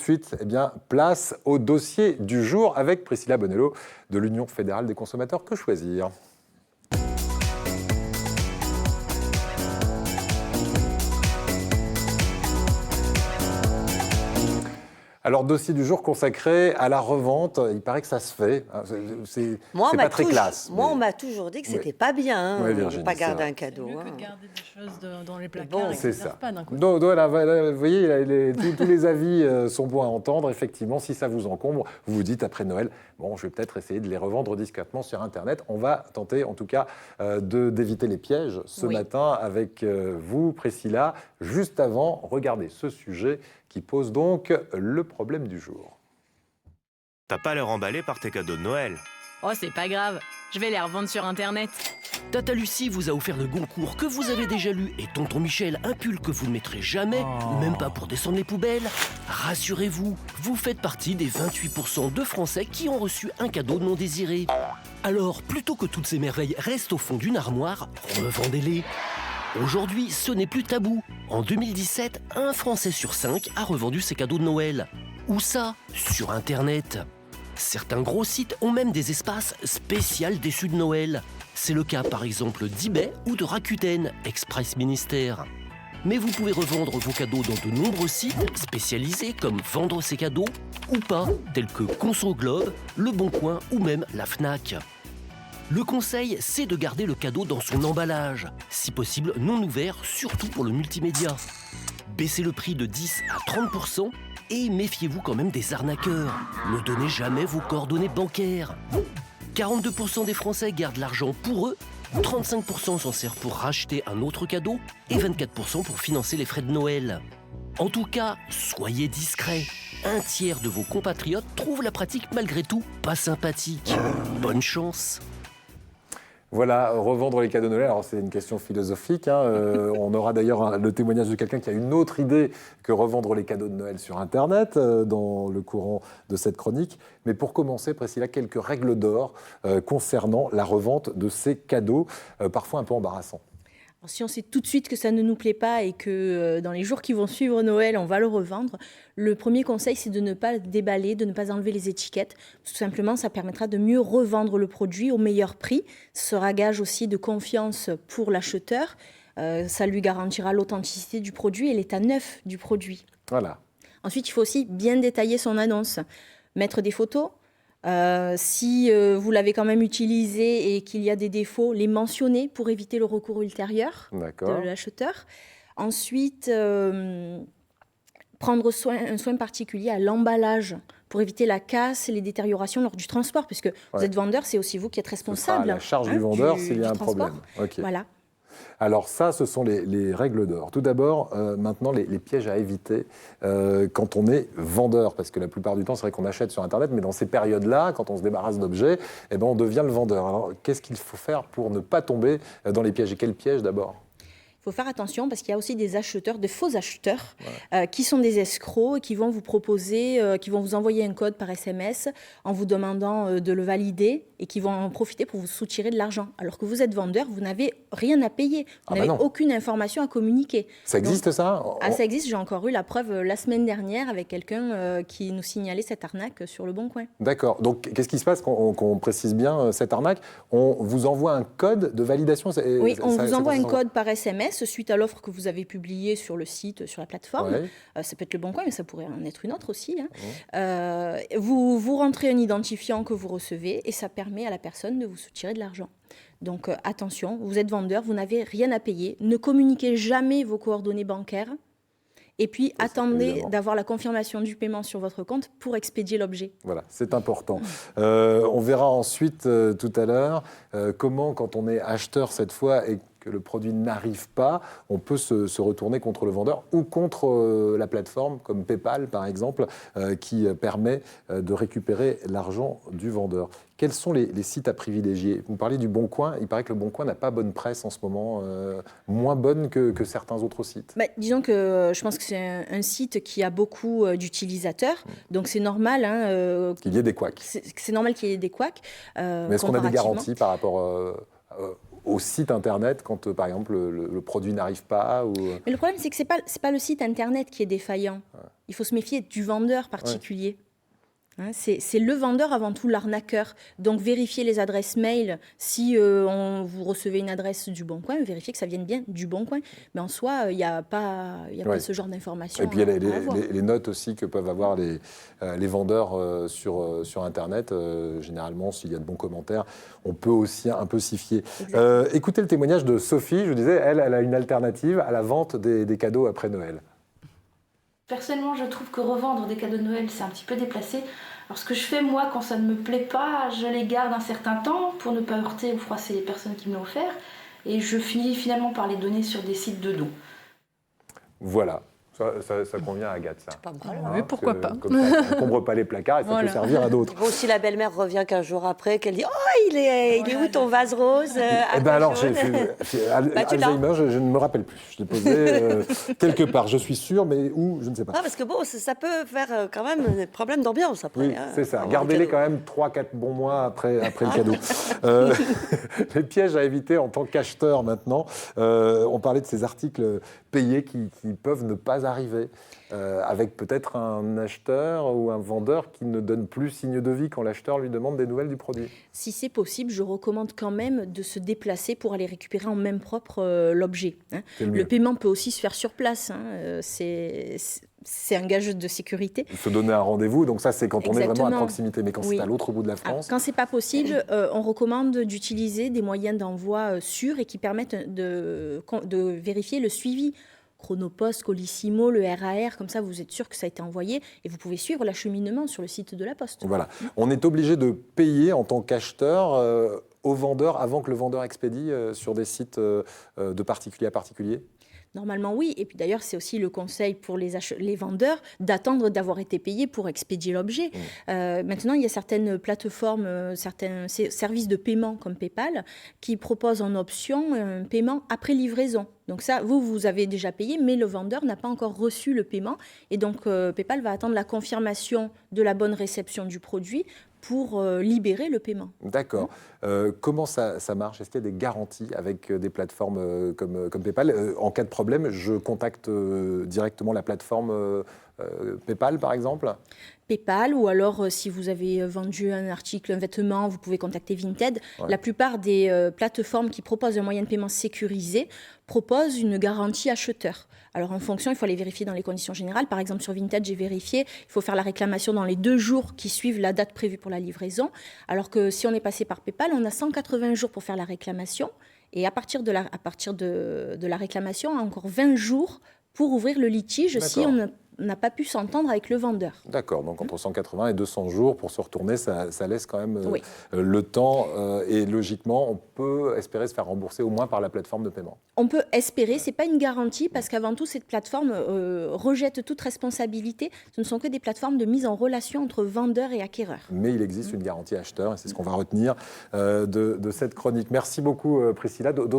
Ensuite, eh bien, place au dossier du jour avec Priscilla Bonello de l'Union fédérale des consommateurs. Que choisir ? Alors, dossier du jour consacré à la revente. Il paraît que ça se fait. C'est pas très classe. Moi, on m'a toujours dit que c'était pas bien Oui, de ne Virginie, pas garder un cadeau. C'est mieux que de garder des choses dans les placards Bon, et qui C'est ne ça. servent pas d'un côté. Donc, voilà, vous voyez, tous les avis sont bons à entendre. Effectivement, si ça vous encombre, vous vous dites après Noël, bon, je vais peut-être essayer de les revendre discrètement sur Internet. On va tenter, en tout cas, d'éviter les pièges ce matin avec vous, Priscilla. Juste avant, regardez ce sujet qui pose donc le problème du jour. T'as pas l'air emballé par tes cadeaux de Noël. Oh, c'est pas grave, je vais les revendre sur Internet. Tata Lucie vous a offert le Goncourt que vous avez déjà lu et tonton Michel un pull que vous ne mettrez jamais, même pas pour descendre les poubelles. Rassurez-vous, vous faites partie des 28% de Français qui ont reçu un cadeau non désiré. Alors, plutôt que toutes ces merveilles restent au fond d'une armoire, revendez-les. Aujourd'hui, ce n'est plus tabou. En 2017, un Français sur 5 a revendu ses cadeaux de Noël. Où ça ? Sur Internet. Certains gros sites ont même des espaces spéciaux déçus de Noël. C'est le cas par exemple d'eBay ou de Rakuten, Express Ministère. Mais vous pouvez revendre vos cadeaux dans de nombreux sites spécialisés comme Vendre ses cadeaux ou pas, tels que Conso Globe, Le Bon Coin ou même la Fnac. Le conseil, c'est de garder le cadeau dans son emballage, si possible non ouvert, surtout pour le multimédia. Baissez le prix de 10 à 30% et méfiez-vous quand même des arnaqueurs. Ne donnez jamais vos coordonnées bancaires. 42% des Français gardent l'argent pour eux, 35% s'en servent pour racheter un autre cadeau et 24% pour financer les frais de Noël. En tout cas, soyez discrets. Un tiers de vos compatriotes trouvent la pratique malgré tout pas sympathique. Bonne chance. Voilà, revendre les cadeaux de Noël, alors c'est une question philosophique. On aura d'ailleurs le témoignage de quelqu'un qui a une autre idée que revendre les cadeaux de Noël sur Internet dans le courant de cette chronique. Mais pour commencer, Priscilla, quelques règles d'or concernant la revente de ces cadeaux, parfois un peu embarrassants. Alors, si on sait tout de suite que ça ne nous plaît pas et que dans les jours qui vont suivre Noël, on va le revendre, le premier conseil, c'est de ne pas déballer, de ne pas enlever les étiquettes. Tout simplement, ça permettra de mieux revendre le produit au meilleur prix. Ce sera gage aussi de confiance pour l'acheteur. Ça lui garantira l'authenticité du produit et l'état neuf du produit. Voilà. Ensuite, il faut aussi bien détailler son annonce. Mettre des photos. Si vous l'avez quand même utilisé et qu'il y a des défauts, les mentionner pour éviter le recours ultérieur de l'acheteur. Ensuite, prendre un soin particulier à l'emballage pour éviter la casse et les détériorations lors du transport, puisque vous êtes vendeur, c'est aussi vous qui êtes responsable. Ce sera la charge du vendeur s'il y a un problème. Okay. Voilà. Alors ça, ce sont les règles d'or. Tout d'abord, maintenant, les pièges à éviter quand on est vendeur. Parce que la plupart du temps, c'est vrai qu'on achète sur Internet, mais dans ces périodes-là, quand on se débarrasse d'objets, eh ben, on devient le vendeur. Alors, qu'est-ce qu'il faut faire pour ne pas tomber dans les pièges ? Et quels pièges d'abord ? Il faut faire attention parce qu'il y a aussi des acheteurs, de faux acheteurs, qui sont des escrocs et qui vont vous proposer, qui vont vous envoyer un code par SMS en vous demandant de le valider et qui vont en profiter pour vous soutirer de l'argent. Alors que vous êtes vendeur, vous n'avez rien à payer. Vous n'avez aucune information à communiquer. Ça existe. Donc, ça ? Ça existe. J'ai encore eu la preuve la semaine dernière avec quelqu'un qui nous signalait cette arnaque sur Le Bon Coin. D'accord. Donc, qu'est-ce qui se passe qu'on précise bien cette arnaque ? On vous envoie un code de validation ? Oui, on vous envoie un code par SMS suite à l'offre que vous avez publiée sur le site, sur la plateforme. Ça peut être Le Bon Coin, mais ça pourrait en être une autre aussi. Vous rentrez un identifiant que vous recevez et ça permet à la personne de vous soutirer de l'argent. Donc attention, vous êtes vendeur, vous n'avez rien à payer. Ne communiquez jamais vos coordonnées bancaires. Et puis, attendez d'avoir la confirmation du paiement sur votre compte pour expédier l'objet. Voilà, c'est important. On verra ensuite, tout à l'heure, comment, quand on est acheteur cette fois et que le produit n'arrive pas, on peut se retourner contre le vendeur ou contre la plateforme, comme PayPal, par exemple, qui permet de récupérer l'argent du vendeur. Quels sont les sites à privilégier ? Vous parlez du Bon Coin. Il paraît que le Bon Coin n'a pas bonne presse en ce moment, moins bonne que certains autres sites. Disons que je pense que c'est un site qui a beaucoup d'utilisateurs, donc c'est normal qu'il y ait des couacs. C'est normal qu'il y ait des couacs. Mais est-ce qu'on a des garanties par rapport au site internet quand, par exemple, le produit n'arrive pas ou... Mais le problème, c'est que c'est pas le site internet qui est défaillant. Il faut se méfier du vendeur particulier. Hein, c'est le vendeur avant tout, l'arnaqueur. Donc vérifiez les adresses mail. Si vous recevez une adresse du Bon Coin, vérifiez que ça vienne bien du Bon Coin. Mais en soi, il n'y a pas ce genre d'informations. Et puis il y a les notes aussi que peuvent avoir les vendeurs sur Internet. Généralement, s'il y a de bons commentaires, on peut aussi un peu s'y fier. Écoutez le témoignage de Sophie. Je vous disais, elle a une alternative à la vente des cadeaux après Noël. Personnellement, je trouve que revendre des cadeaux de Noël, c'est un petit peu déplacé. Alors ce que je fais, moi, quand ça ne me plaît pas, je les garde un certain temps pour ne pas heurter ou froisser les personnes qui me l'ont offert. Et je finis finalement par les donner sur des sites de dons. Voilà. Ça convient à Agathe, ça. C'est pas mal. Oui, pourquoi pas. Comme ça, on ne combre pas les placards et ça peut servir à d'autres. Bon, si la belle-mère revient 15 jours après, qu'elle dit « Oh, il est où ton vase rose Eh bien alors, Alzheimer, je ne me rappelle plus. Je l'ai posé quelque part, je suis sûr, mais où, je ne sais pas. Parce que bon, ça peut faire quand même des problèmes d'ambiance après. Oui, c'est ça. Gardez-les quand même 3-4 bons mois après le cadeau. Les pièges à éviter en tant qu'acheteur maintenant. On parlait de ces articles payés qui peuvent ne pas arriver, avec peut-être un acheteur ou un vendeur qui ne donne plus signe de vie quand l'acheteur lui demande des nouvelles du produit. Si c'est possible, je recommande quand même de se déplacer pour aller récupérer en main propre l'objet. Hein. Le paiement peut aussi se faire sur place. Hein. C'est un gage de sécurité. Se donner un rendez-vous, donc ça c'est quand on est vraiment à proximité, mais quand c'est à l'autre bout de la France... Quand c'est pas possible, on recommande d'utiliser des moyens d'envoi sûrs et qui permettent de vérifier le suivi. Chronopost, Colissimo, le RAR, comme ça vous êtes sûr que ça a été envoyé et vous pouvez suivre l'acheminement sur le site de la Poste. Voilà. On est obligé de payer en tant qu'acheteur au vendeur avant que le vendeur expédie sur des sites de particulier à particulier ? Normalement, oui. Et puis d'ailleurs, c'est aussi le conseil pour les vendeurs d'attendre d'avoir été payés pour expédier l'objet. Maintenant, il y a certaines plateformes, certains services de paiement comme PayPal qui proposent en option un paiement après livraison. Donc ça, vous avez déjà payé, mais le vendeur n'a pas encore reçu le paiement. Et donc, PayPal va attendre la confirmation de la bonne réception du produit pour libérer le paiement. D'accord. Comment ça marche ? Est-ce qu'il y a des garanties avec des plateformes comme PayPal ? En cas de problème, je contacte directement la plateforme PayPal, par exemple ? PayPal, ou alors si vous avez vendu un article, un vêtement, vous pouvez contacter Vinted. Ouais. La plupart des plateformes qui proposent un moyen de paiement sécurisé proposent une garantie acheteur. Alors en fonction, il faut aller vérifier dans les conditions générales. Par exemple, sur Vinted, j'ai vérifié, il faut faire la réclamation dans les 2 jours qui suivent la date prévue pour la livraison. Alors que si on est passé par PayPal, on a 180 jours pour faire la réclamation. Et à partir de la réclamation, on a encore 20 jours pour ouvrir le litige si on n'a pas pu s'entendre avec le vendeur. D'accord, donc entre 180 et 200 jours pour se retourner, ça laisse quand même le temps. Et logiquement, on peut espérer se faire rembourser au moins par la plateforme de paiement. On peut espérer, ce n'est pas une garantie, parce qu'avant tout, cette plateforme rejette toute responsabilité. Ce ne sont que des plateformes de mise en relation entre vendeurs et acquéreurs. Mais il existe une garantie acheteur, et c'est ce qu'on va retenir de cette chronique. Merci beaucoup, Priscilla. D'autres